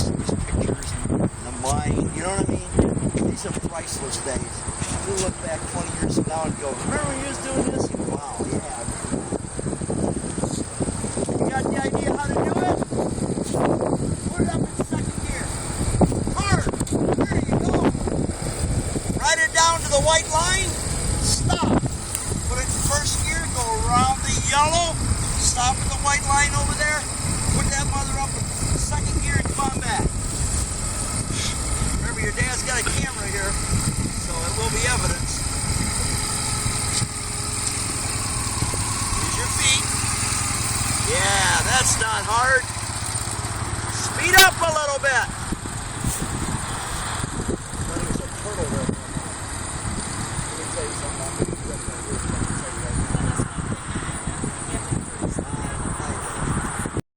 these pictures and the mind, you know what I mean? These are priceless days. We'll look back 20 years from now and go, remember when you was doing this? Wow, yeah. You got the idea how to do it? Put it up in second gear. Hard. There you go. Ride it down to the white line. Stop. Put it in first gear. Go around the yellow. Stop at the white line over there. Put that mother up in second gear and come on back. Remember, your dad's got a camera here, so it will be evidence. Use your feet. Yeah, that's not hard. Speed up a little bit.